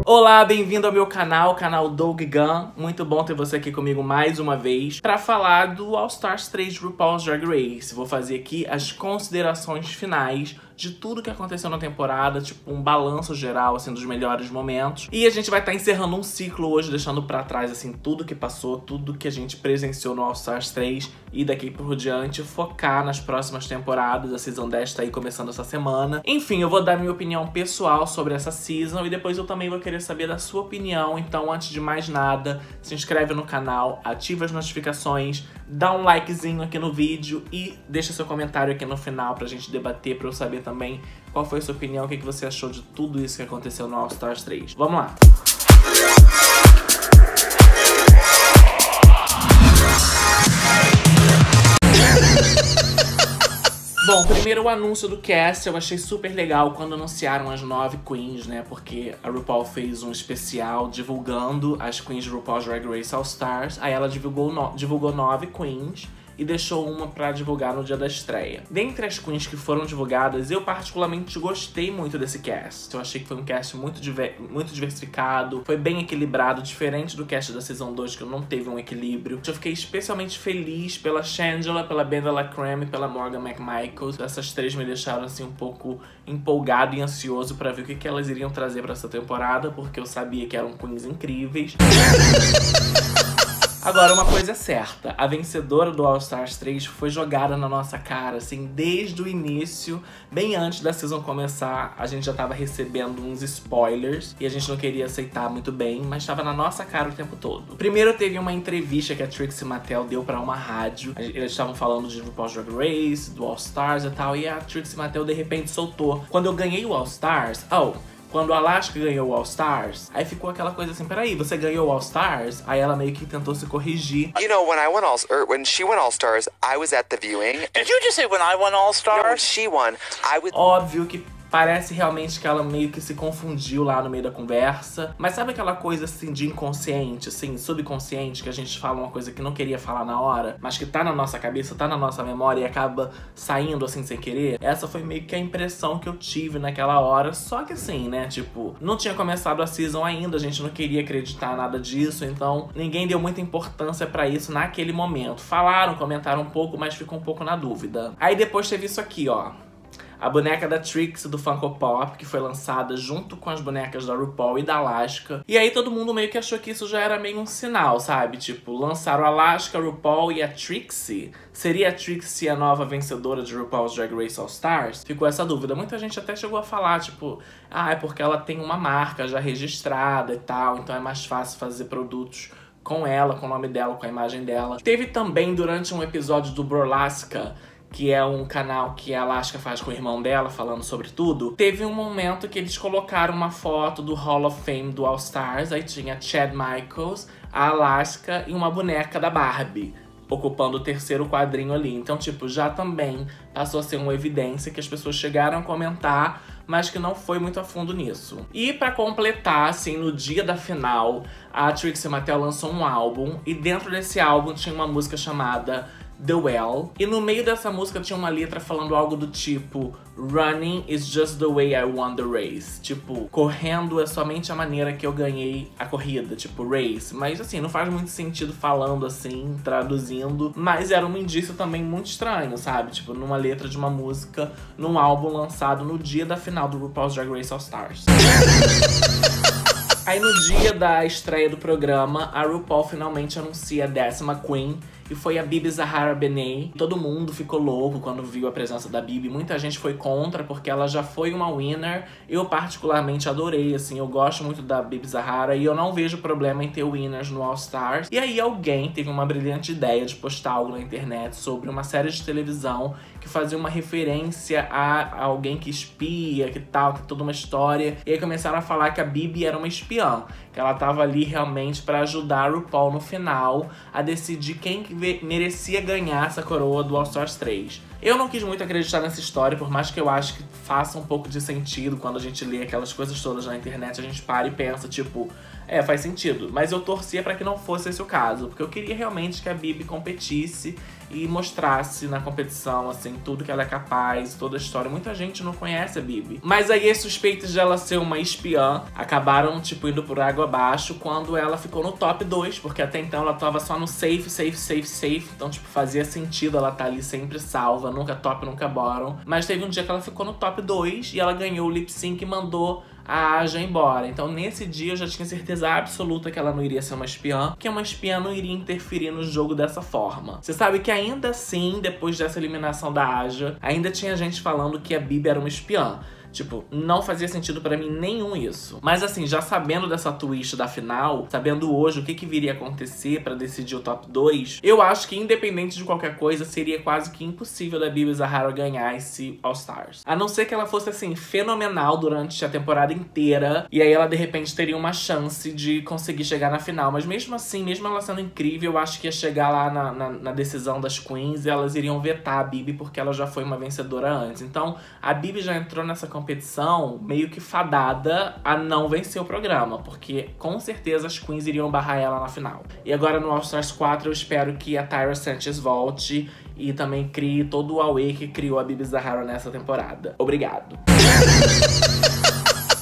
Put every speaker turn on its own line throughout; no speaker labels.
Olá, bem-vindo ao meu canal Doug Gunn. Muito bom ter você aqui comigo mais uma vez pra falar do All Stars 3 de RuPaul's Drag Race. Vou fazer aqui as considerações finais de tudo que aconteceu na temporada, tipo um balanço geral, assim, dos melhores momentos. E a gente vai estar encerrando um ciclo hoje, deixando pra trás, assim, tudo que passou, tudo que a gente presenciou no All Stars 3 e daqui por diante focar nas próximas temporadas. A Season 10 tá aí começando essa semana. Enfim, eu vou dar minha opinião pessoal sobre essa Season e depois eu também vou querer saber da sua opinião. Então, antes de mais nada, se inscreve no canal, ativa as notificações, dá um likezinho aqui no vídeo e deixa seu comentário aqui no final pra gente debater, pra eu saber também qual foi a sua opinião, o que você achou de tudo isso que aconteceu no All Stars 3. Vamos lá! Bom, primeiro o anúncio do cast, eu achei super legal quando anunciaram as 9 queens, né? Porque a RuPaul fez um especial divulgando as queens de RuPaul's Drag Race All Stars. Aí ela divulgou 9 queens e deixou uma pra divulgar no dia da estreia. Dentre as queens que foram divulgadas, eu particularmente gostei muito desse cast. Eu achei que foi um cast muito diversificado, foi bem equilibrado, diferente do cast da Season 2, que não teve um equilíbrio. Eu fiquei especialmente feliz pela Shangela, pela Ben de la Creme e pela Morgan McMichael. Essas três me deixaram assim um pouco empolgado e ansioso pra ver o que elas iriam trazer pra essa temporada, porque eu sabia que eram queens incríveis. Agora, uma coisa é certa, a vencedora do All Stars 3 foi jogada na nossa cara, assim, desde o início, bem antes da season começar, a gente já tava recebendo uns spoilers e a gente não queria aceitar muito bem, mas tava na nossa cara o tempo todo. Primeiro teve uma entrevista que a Trixie Mattel deu pra uma rádio, eles estavam falando de RuPaul's Drag Race, do All Stars e tal, e a Trixie Mattel de repente soltou: quando eu ganhei o All Stars, quando a Alaska ganhou o All Stars, aí ficou aquela coisa assim, peraí, você ganhou o All Stars? Aí ela meio que tentou se corrigir.
You know, when she won All Stars, I was at the viewing. Did you just say when I won All Stars? No, when she won, I was...
Óbvio que parece realmente que ela meio que se confundiu lá no meio da conversa. Mas sabe aquela coisa assim de inconsciente, assim, subconsciente, que a gente fala uma coisa que não queria falar na hora, mas que tá na nossa cabeça, tá na nossa memória e acaba saindo assim sem querer? Essa foi meio que a impressão que eu tive naquela hora. Só que assim, né, tipo, não tinha começado a season ainda, a gente não queria acreditar nada disso, então ninguém deu muita importância pra isso naquele momento. Falaram, comentaram um pouco, mas ficou um pouco na dúvida. Aí depois teve isso aqui, ó. A boneca da Trixie do Funko Pop, que foi lançada junto com as bonecas da RuPaul e da Alaska. E aí todo mundo meio que achou que isso já era meio um sinal, sabe? Tipo, lançaram a Alaska, a RuPaul e a Trixie. Seria a Trixie a nova vencedora de RuPaul's Drag Race All Stars? Ficou essa dúvida. Muita gente até chegou a falar, tipo, é porque ela tem uma marca já registrada e tal, então é mais fácil fazer produtos com ela, com o nome dela, com a imagem dela. Teve também, durante um episódio do Burlasca, que é um canal que a Alaska faz com o irmão dela, falando sobre tudo, teve um momento que eles colocaram uma foto do Hall of Fame do All Stars, aí tinha Chad Michaels, a Alaska e uma boneca da Barbie, ocupando o terceiro quadrinho ali. Então, tipo, já também passou a ser uma evidência que as pessoas chegaram a comentar, mas que não foi muito a fundo nisso. E pra completar, assim, no dia da final, a Trixie Mattel lançou um álbum, e dentro desse álbum tinha uma música chamada The Well, e no meio dessa música tinha uma letra falando algo do tipo: Running is just the way I won the race. Tipo, correndo é somente a maneira que eu ganhei a corrida, tipo, race. Mas assim, não faz muito sentido falando assim, traduzindo, mas era um indício também muito estranho, sabe? Tipo, numa letra de uma música, num álbum lançado no dia da final do RuPaul's Drag Race All Stars. Aí no dia da estreia do programa, a RuPaul finalmente anuncia a 10ª Queen, e foi a Bibi Zahara Benet. Todo mundo ficou louco quando viu a presença da Bibi. Muita gente foi contra, porque ela já foi uma winner. Eu particularmente adorei, assim, eu gosto muito da Bibi Zahara e eu não vejo problema em ter winners no All Stars. E aí alguém teve uma brilhante ideia de postar algo na internet sobre uma série de televisão que fazia uma referência a alguém que espia, que tal, que toda uma história. E aí começaram a falar que a Bibi era uma espiã, que ela tava ali realmente pra ajudar a RuPaul no final a decidir quem que merecia ganhar essa coroa do All Stars 3. Eu não quis muito acreditar nessa história, por mais que eu acho que faça um pouco de sentido quando a gente lê aquelas coisas todas na internet, a gente para e pensa, tipo, faz sentido. Mas eu torcia pra que não fosse esse o caso, porque eu queria realmente que a Bibi competisse e mostrasse na competição, assim, tudo que ela é capaz, toda a história. Muita gente não conhece a Bibi. Mas aí as suspeitas de ela ser uma espiã acabaram, tipo, indo por água abaixo quando ela ficou no top 2, porque até então ela tava só no safe. Então, tipo, fazia sentido ela tá ali sempre salva, nunca top, nunca bottom. Mas teve um dia que ela ficou no top 2 e ela ganhou o lip sync e mandou a Aja embora. Então nesse dia eu já tinha certeza absoluta que ela não iria ser uma espiã, que uma espiã não iria interferir no jogo dessa forma. Você sabe que ainda assim, depois dessa eliminação da Aja, ainda tinha gente falando que a Bibi era uma espiã. Tipo, não fazia sentido pra mim nenhum isso. Mas assim, já sabendo dessa twist da final, sabendo hoje o que viria a acontecer pra decidir o top 2, eu acho que independente de qualquer coisa, seria quase que impossível da Bibi Zahara ganhar esse All Stars. A não ser que ela fosse assim, fenomenal durante a temporada inteira, e aí ela de repente teria uma chance de conseguir chegar na final. Mas mesmo assim, mesmo ela sendo incrível, eu acho que ia chegar lá na decisão das queens e elas iriam vetar a Bibi porque ela já foi uma vencedora antes. Então, a Bibi já entrou nessa competição meio que fadada a não vencer o programa, porque com certeza as queens iriam barrar ela na final. E agora no All Stars 4 eu espero que a Tyra Sanchez volte e também crie todo o auê que criou a Bibi Zahara nessa temporada. Obrigado.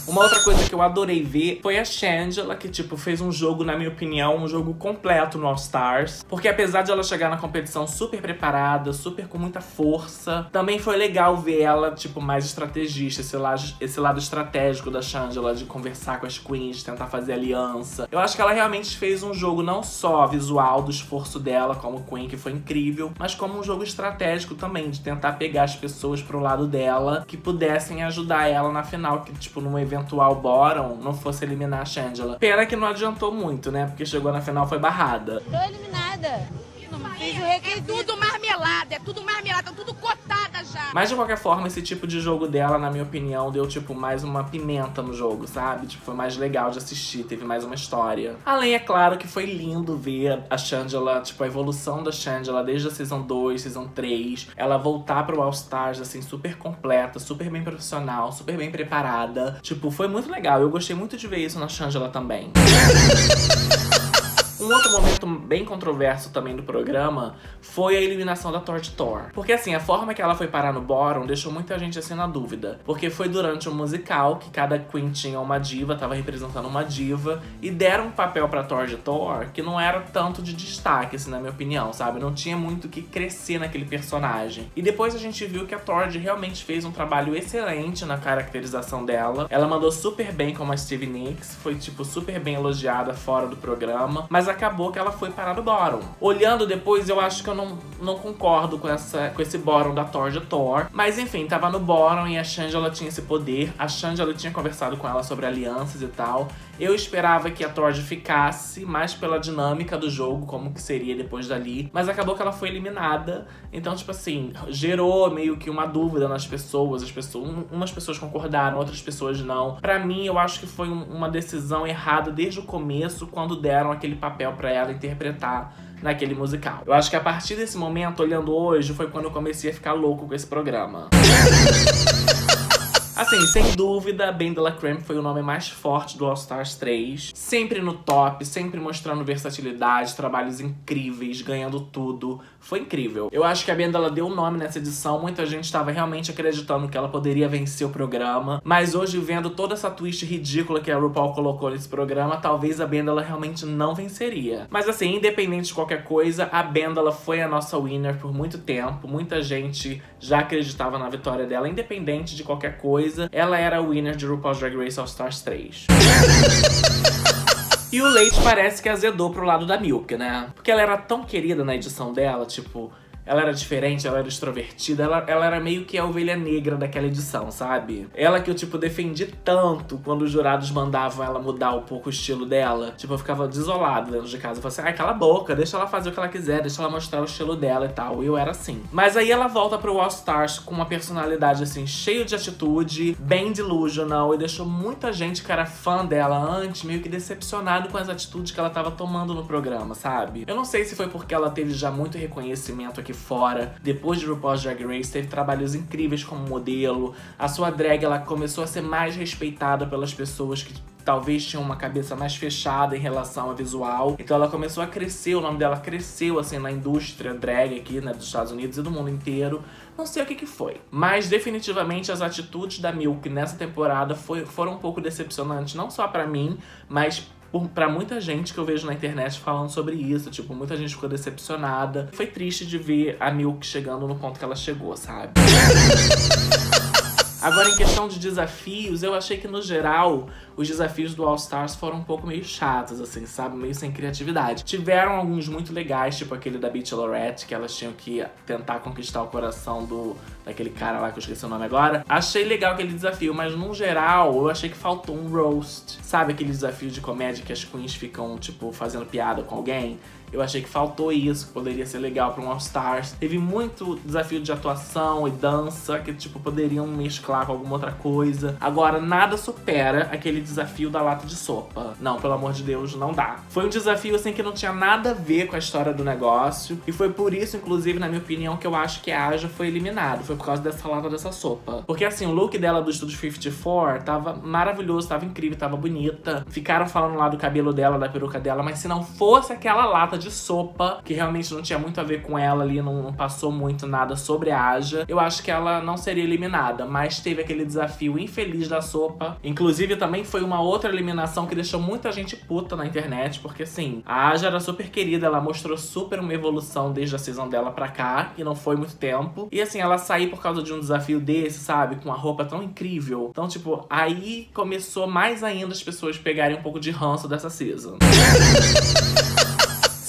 Uma outra coisa que eu adorei ver foi a Shangela, que, tipo, fez um jogo, na minha opinião, um jogo completo no All Stars. Porque apesar de ela chegar na competição super preparada, super com muita força, também foi legal ver ela, tipo, mais estrategista, esse lado estratégico da Shangela, de conversar com as queens, de tentar fazer aliança. Eu acho que ela realmente fez um jogo não só visual do esforço dela como queen, que foi incrível, mas como um jogo estratégico também, de tentar pegar as pessoas pro lado dela, que pudessem ajudar ela na final, que, tipo, num eventual bottom não fosse eliminar a Shangela. Pena que não adiantou muito, né? Porque chegou na final, foi barrada.
Tô eliminada. Não fiz o requisito. É tudo marmelada, tudo cotada já.
Mas de qualquer forma, esse tipo de jogo dela, na minha opinião, deu tipo mais uma pimenta no jogo, sabe? Tipo, foi mais legal de assistir, teve mais uma história. Além, é claro, que foi lindo ver a Shangela, tipo, a evolução da Shangela desde a Season 2, Season 3. Ela voltar pro All Stars, assim, super completa, super bem profissional, super bem preparada. Tipo, foi muito legal. Eu gostei muito de ver isso na Shangela também. Um outro momento bem controverso também do programa foi a eliminação da Torte Thor. Porque assim, a forma que ela foi parar no bottom deixou muita gente assim na dúvida. Porque foi durante um musical que cada queen tinha uma diva, tava representando uma diva, e deram um papel pra Torte Thor que não era tanto de destaque, assim, na minha opinião, sabe? Não tinha muito o que crescer naquele personagem. E depois a gente viu que a Torte realmente fez um trabalho excelente na caracterização dela. Ela mandou super bem como a Stevie Nicks, foi tipo super bem elogiada fora do programa, mas acabou que ela foi parar no bottom. Olhando depois, eu acho que eu não concordo com esse bottom da Torte Thor. Mas enfim, tava no bottom e a Shangela tinha esse poder. A Shangela tinha conversado com ela sobre alianças e tal. Eu esperava que a Torte ficasse, mais pela dinâmica do jogo, como que seria depois dali. Mas acabou que ela foi eliminada. Então, tipo assim, gerou meio que uma dúvida nas pessoas. Umas pessoas concordaram, outras pessoas não. Pra mim, eu acho que foi uma decisão errada desde o começo, quando deram aquele papel pra ela interpretar naquele musical. Eu acho que a partir desse momento, olhando hoje, foi quando eu comecei a ficar louco com esse programa. Assim, sem dúvida, Ben de la Creme foi o nome mais forte do All Stars 3. Sempre no top, sempre mostrando versatilidade, trabalhos incríveis, ganhando tudo. Foi incrível. Eu acho que a Ben, ela deu o nome nessa edição. Muita gente estava realmente acreditando que ela poderia vencer o programa. Mas hoje, vendo toda essa twist ridícula que a RuPaul colocou nesse programa, talvez a Ben, ela realmente não venceria. Mas assim, independente de qualquer coisa, a Ben, ela foi a nossa winner por muito tempo. Muita gente já acreditava na vitória dela, independente de qualquer coisa. Ela era a winner de RuPaul's Drag Race All Stars 3. E o leite parece que azedou pro lado da Milk, né? Porque ela era tão querida na edição dela, tipo... Ela era diferente, ela era extrovertida, ela era meio que a ovelha negra daquela edição, sabe? Ela que eu, tipo, defendi tanto quando os jurados mandavam ela mudar um pouco o estilo dela. Tipo, eu ficava desolado dentro de casa. Eu falava assim, ai, cala a boca, deixa ela fazer o que ela quiser, deixa ela mostrar o estilo dela e tal. E eu era assim. Mas aí ela volta pro All Stars com uma personalidade, assim, cheio de atitude, bem delusional, e deixou muita gente que era fã dela antes meio que decepcionado com as atitudes que ela tava tomando no programa, sabe? Eu não sei se foi porque ela teve já muito reconhecimento aqui aqui fora. Depois de RuPaul's Drag Race, teve trabalhos incríveis como modelo. A sua drag, ela começou a ser mais respeitada pelas pessoas que talvez tinham uma cabeça mais fechada em relação ao visual. Então ela começou a crescer, o nome dela cresceu assim na indústria drag aqui, né, dos Estados Unidos e do mundo inteiro. Não sei o que foi. Mas definitivamente as atitudes da Milk nessa temporada foram um pouco decepcionantes. Não só pra mim, mas pra muita gente que eu vejo na internet falando sobre isso. Tipo, muita gente ficou decepcionada. Foi triste de ver a Milk chegando no ponto que ela chegou, sabe? Agora, em questão de desafios, eu achei que, no geral, os desafios do All Stars foram um pouco meio chatos, assim, sabe? Meio sem criatividade. Tiveram alguns muito legais, tipo aquele da Bachelorette, que elas tinham que tentar conquistar o coração daquele cara lá, que eu esqueci o nome agora. Achei legal aquele desafio, mas, no geral, eu achei que faltou um roast. Sabe aquele desafio de comédia que as queens ficam, tipo, fazendo piada com alguém? Eu achei que faltou isso, que poderia ser legal pra um All Stars. Teve muito desafio de atuação e dança, que, tipo, poderiam mesclar com alguma outra coisa. Agora, nada supera aquele desafio da lata de sopa. Não, pelo amor de Deus, não dá. Foi um desafio, assim, que não tinha nada a ver com a história do negócio. E foi por isso, inclusive, na minha opinião, que eu acho que a Aja foi eliminada. Foi por causa dessa lata dessa sopa. Porque, assim, o look dela do Estúdio 54 tava maravilhoso, tava incrível, tava bonita. Ficaram falando lá do cabelo dela, da peruca dela, mas se não fosse aquela lata de sopa, que realmente não tinha muito a ver com ela ali, não passou muito nada sobre a Aja, eu acho que ela não seria eliminada. Mas teve aquele desafio infeliz da sopa. Inclusive, também foi uma outra eliminação que deixou muita gente puta na internet, porque, assim, a Aja era super querida, ela mostrou super uma evolução desde a season dela pra cá, e não foi muito tempo. E, assim, ela sair por causa de um desafio desse, sabe? Com uma roupa tão incrível. Então, tipo, aí começou mais ainda as pessoas pegarem um pouco de ranço dessa season.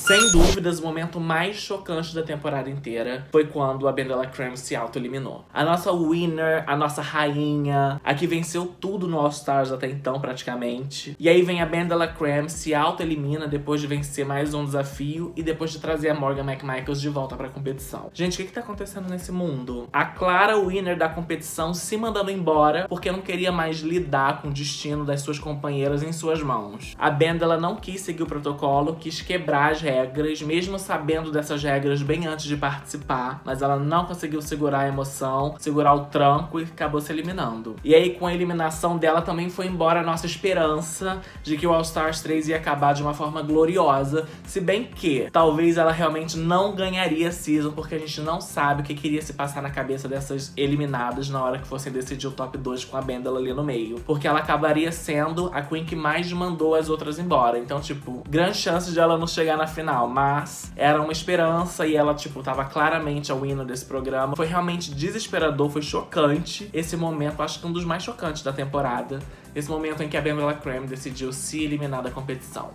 Sem dúvidas, o momento mais chocante da temporada inteira foi quando a Bendela Creme se auto-eliminou. A nossa winner, a nossa rainha, a que venceu tudo no All Stars até então, praticamente. E aí vem a Bendela Creme, se auto-elimina depois de vencer mais um desafio e depois de trazer a Morgan McMichaels de volta pra competição. Gente, o que tá acontecendo nesse mundo? A clara winner da competição se mandando embora porque não queria mais lidar com o destino das suas companheiras em suas mãos. A Bendela não quis seguir o protocolo, quis quebrar as regras, mesmo sabendo dessas regras bem antes de participar, mas ela não conseguiu segurar a emoção, segurar o tranco e acabou se eliminando. E aí, com a eliminação dela, também foi embora a nossa esperança de que o All Stars 3 ia acabar de uma forma gloriosa, se bem que talvez ela realmente não ganharia a season, porque a gente não sabe o que queria se passar na cabeça dessas eliminadas na hora que fossem decidir o top 2 com a Bendela ali no meio, porque ela acabaria sendo a queen que mais mandou as outras embora. Então, tipo, grande chance de ela não chegar na final, mas era uma esperança e ela, tipo, tava claramente a winner desse programa. Foi realmente desesperador, foi chocante esse momento, acho que um dos mais chocantes da temporada. Esse momento em que a Bendela Creme decidiu se eliminar da competição.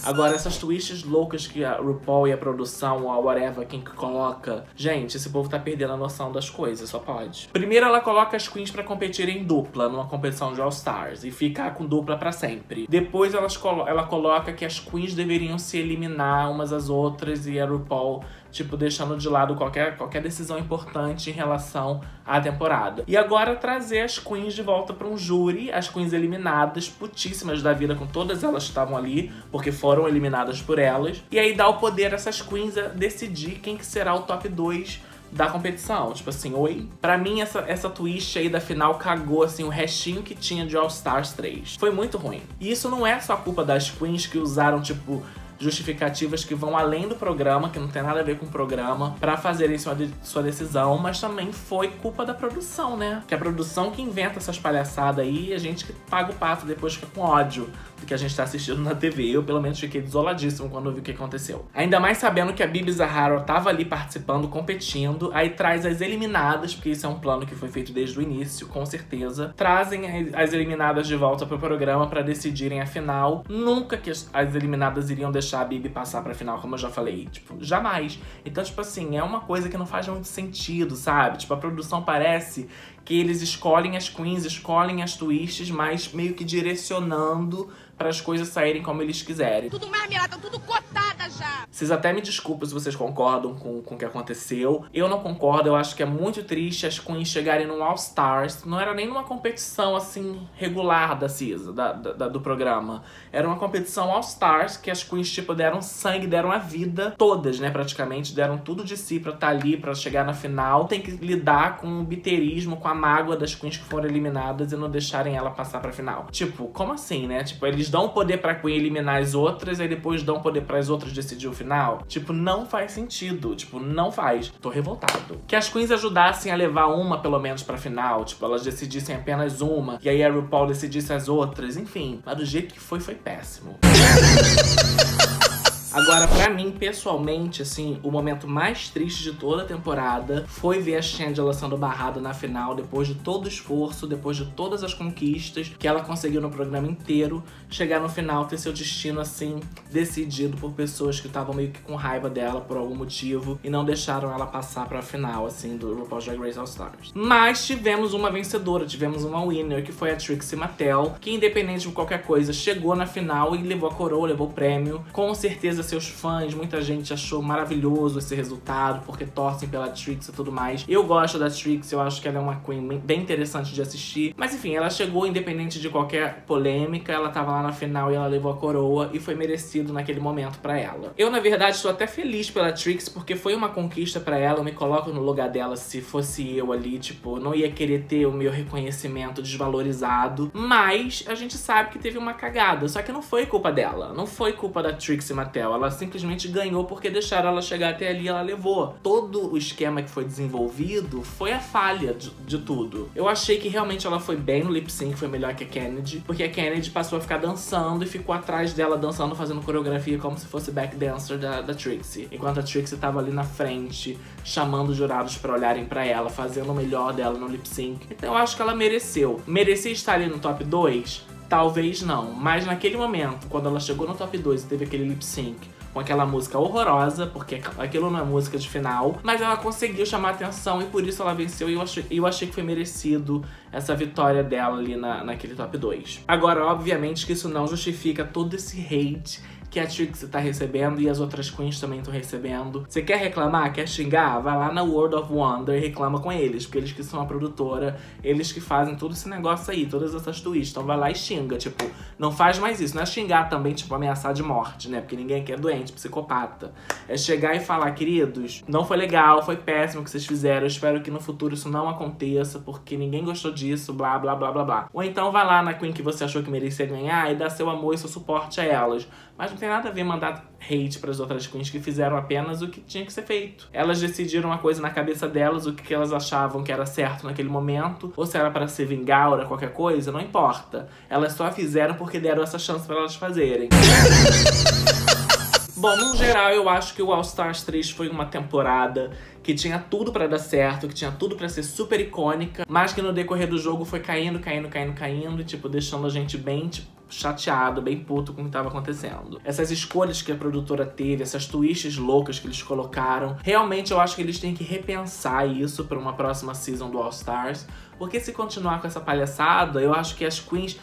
Agora, essas twists loucas que a RuPaul e a produção, ou whatever, quem que coloca... Gente, esse povo tá perdendo a noção das coisas, só pode. Primeiro, ela coloca as queens pra competirem em dupla, numa competição de All Stars, e ficar com dupla pra sempre. Depois, ela coloca que as queens deveriam se eliminar umas às outras, e a RuPaul, tipo, deixando de lado qualquer decisão importante em relação à temporada. E agora, trazer as queens de volta pra um júri, as queens eliminadas, putíssimas da vida, com todas elas que estavam ali, porque foram eliminadas por elas. E aí dá o poder a essas queens a decidir quem que será o top 2 da competição. Tipo assim, oi? Pra mim, essa twist aí da final cagou, assim, o restinho que tinha de All Stars 3. Foi muito ruim. E isso não é só culpa das queens que usaram, tipo, justificativas que vão além do programa, que não tem nada a ver com o programa, pra fazerem sua decisão, mas também foi culpa da produção, né? Que é a produção que inventa essas palhaçadas aí e a gente que paga o pato depois fica com ódio do que a gente tá assistindo na TV. Eu, pelo menos, fiquei desoladíssimo quando eu vi o que aconteceu. Ainda mais sabendo que a Bibi Zahara tava ali participando, competindo, aí traz as eliminadas, porque isso é um plano que foi feito desde o início, com certeza. Trazem as eliminadas de volta pro programa pra decidirem a final. Nunca que as eliminadas iriam deixar a Bibi passar pra final, como eu já falei. Tipo, jamais. Então, tipo assim, é uma coisa que não faz muito sentido, sabe? Tipo, a produção parece que eles escolhem as queens, escolhem as twists, mas meio que direcionando para as coisas saírem como eles quiserem.
Tudo marmelada, tudo cotada já.
Vocês até me desculpem se vocês concordam com o que aconteceu. Eu não concordo, eu acho que é muito triste as queens chegarem no All Stars. Não era nem numa competição, assim, regular da season, do programa. Era uma competição All Stars que as queens, tipo, deram sangue, deram a vida. Todas, né, praticamente. Deram tudo de si pra estar ali, pra chegar na final. Tem que lidar com o biterismo, com a mágoa das queens que foram eliminadas e não deixarem ela passar pra final. Tipo, como assim, né? Tipo, eles dão poder pra queen eliminar as outras, aí depois dão poder pras outras decidir o final. Tipo, não faz sentido. Tipo, não faz. Tô revoltado. Que as queens ajudassem a levar uma, pelo menos, pra final. Tipo, elas decidissem apenas uma. E aí a RuPaul decidisse as outras. Enfim, mas do jeito que foi péssimo. Agora, pra mim, pessoalmente, assim, o momento mais triste de toda a temporada foi ver a Shangela sendo barrada na final, depois de todo o esforço, depois de todas as conquistas que ela conseguiu no programa inteiro, chegar no final, ter seu destino, assim, decidido por pessoas que estavam meio que com raiva dela por algum motivo e não deixaram ela passar pra final, assim, do RuPaul's Drag Race All Stars. Mas tivemos uma vencedora, tivemos uma winner, que foi a Trixie Mattel, que independente de qualquer coisa, chegou na final e levou a coroa, levou o prêmio. Com certeza seus fãs, muita gente achou maravilhoso esse resultado, porque torcem pela Trixie e tudo mais. Eu gosto da Trixie, eu acho que ela é uma queen bem interessante de assistir. Mas enfim, ela chegou independente de qualquer polêmica, ela tava lá na final e ela levou a coroa e foi merecido naquele momento pra ela. Eu, na verdade, estou até feliz pela Trixie, porque foi uma conquista pra ela, eu me coloco no lugar dela se fosse eu ali, tipo, não ia querer ter o meu reconhecimento desvalorizado, mas a gente sabe que teve uma cagada, só que não foi culpa dela, não foi culpa da Trixie Mattel. Ela simplesmente ganhou porque deixaram ela chegar até ali e ela levou. Todo o esquema que foi desenvolvido foi a falha de tudo. Eu achei que realmente ela foi bem no lip sync, foi melhor que a Kennedy, porque a Kennedy passou a ficar dançando e ficou atrás dela dançando, fazendo coreografia como se fosse back dancer da Trixie. Enquanto a Trixie tava ali na frente, chamando os jurados pra olharem pra ela, fazendo o melhor dela no lip sync. Então eu acho que ela mereceu. Merecia estar ali no top 2? Talvez não, mas naquele momento, quando ela chegou no top 2 e teve aquele lip sync com aquela música horrorosa, porque aquilo não é música de final, mas ela conseguiu chamar atenção e por isso ela venceu, e eu achei que foi merecido essa vitória dela ali naquele top 2. Agora, obviamente que isso não justifica todo esse hate que a Trixie tá recebendo e as outras queens também estão recebendo. Você quer reclamar? Quer xingar? Vai lá na World of Wonder e reclama com eles, porque eles que são a produtora, eles que fazem todo esse negócio aí, todas essas twists. Então vai lá e xinga, tipo, não faz mais isso. Não é xingar também, tipo, ameaçar de morte, né? Porque ninguém aqui é doente, psicopata. É chegar e falar, queridos, não foi legal, foi péssimo o que vocês fizeram, eu espero que no futuro isso não aconteça, porque ninguém gostou disso, blá, blá, blá, blá, blá. Ou então vai lá na queen que você achou que merecia ganhar e dá seu amor e seu suporte a elas. Mas não tem nada a ver mandar hate para as outras queens que fizeram apenas o que tinha que ser feito. Elas decidiram uma coisa na cabeça delas, o que elas achavam que era certo naquele momento, ou se era para se vingar ou era qualquer coisa, não importa. Elas só fizeram porque deram essa chance para elas fazerem. Bom, no geral, eu acho que o All Stars 3 foi uma temporada que tinha tudo pra dar certo, que tinha tudo pra ser super icônica, mas que no decorrer do jogo foi caindo, e, tipo, deixando a gente bem, tipo, chateado, bem puto com o que tava acontecendo. Essas escolhas que a produtora teve, essas twists loucas que eles colocaram, realmente eu acho que eles têm que repensar isso pra uma próxima season do All Stars, porque se continuar com essa palhaçada, eu acho que as queens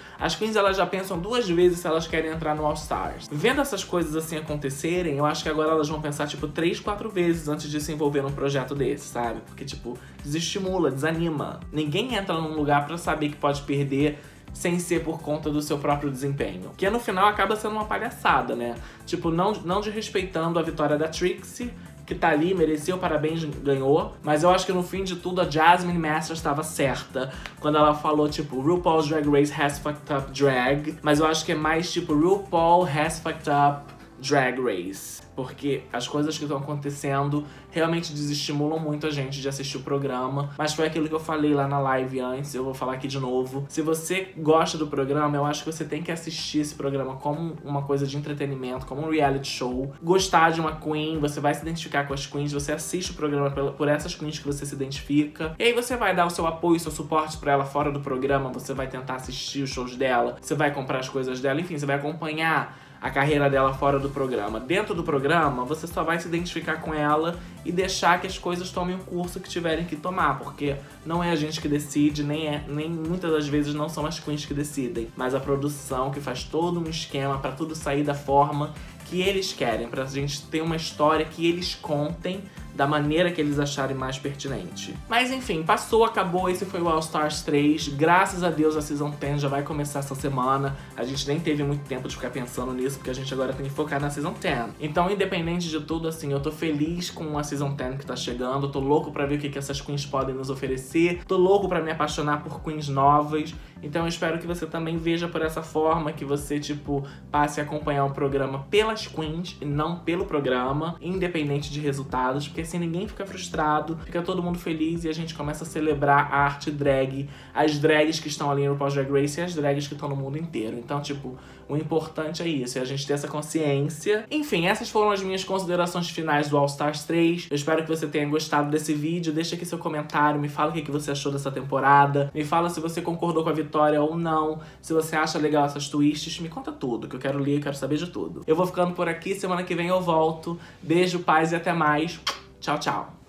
elas já pensam 2 vezes se elas querem entrar no All Stars. Vendo essas coisas assim acontecerem, eu acho que agora elas vão pensar, tipo, 3, 4 vezes antes de se envolver num projeto desse, sabe? Porque, tipo, desestimula, desanima. Ninguém entra num lugar pra saber que pode perder sem ser por conta do seu próprio desempenho. Que no final acaba sendo uma palhaçada, né? Tipo, não desrespeitando a vitória da Trixie, que tá ali, mereceu, parabéns, ganhou. Mas eu acho que no fim de tudo a Jasmine Masters estava certa quando ela falou, tipo, RuPaul's Drag Race has fucked up drag. Mas eu acho que é mais tipo, RuPaul has fucked up Drag Race. Porque as coisas que estão acontecendo realmente desestimulam muito a gente de assistir o programa. Mas foi aquilo que eu falei lá na live antes, eu vou falar aqui de novo. Se você gosta do programa, eu acho que você tem que assistir esse programa como uma coisa de entretenimento, como um reality show. Gostar de uma queen, você vai se identificar com as queens, você assiste o programa por essas queens que você se identifica. E aí você vai dar o seu apoio, o seu suporte pra ela fora do programa, você vai tentar assistir os shows dela, você vai comprar as coisas dela, enfim, você vai acompanhar a carreira dela fora do programa. Dentro do programa, você só vai se identificar com ela e deixar que as coisas tomem o curso que tiverem que tomar, porque não é a gente que decide, nem muitas das vezes não são as queens que decidem, mas a produção que faz todo um esquema pra tudo sair da forma que eles querem, pra gente ter uma história que eles contem da maneira que eles acharem mais pertinente. Mas enfim, passou, acabou, esse foi o All Stars 3. Graças a Deus a Season 10 já vai começar essa semana. A gente nem teve muito tempo de ficar pensando nisso, porque a gente agora tem que focar na Season 10. Então, independente de tudo, assim, eu tô feliz com a Season 10 que tá chegando. Tô louco pra ver o que essas queens podem nos oferecer. Tô louco pra me apaixonar por queens novas. Então eu espero que você também veja por essa forma, que você, tipo, passe a acompanhar o programa pelas queens e não pelo programa, independente de resultados, porque assim ninguém fica frustrado, fica todo mundo feliz e a gente começa a celebrar a arte drag, as drags que estão ali no RuPaul's Drag Race e as drags que estão no mundo inteiro. Então, tipo, o importante é isso, é a gente ter essa consciência. Enfim, essas foram as minhas considerações finais do All Stars 3. Eu espero que você tenha gostado desse vídeo. Deixa aqui seu comentário, me fala o que você achou dessa temporada, me fala se você concordou com a vitória ou não, se você acha legal essas twists, me conta tudo, que eu quero ler, eu quero saber de tudo. Eu vou ficando por aqui, semana que vem eu volto. Beijo, paz e até mais. Tchau, tchau.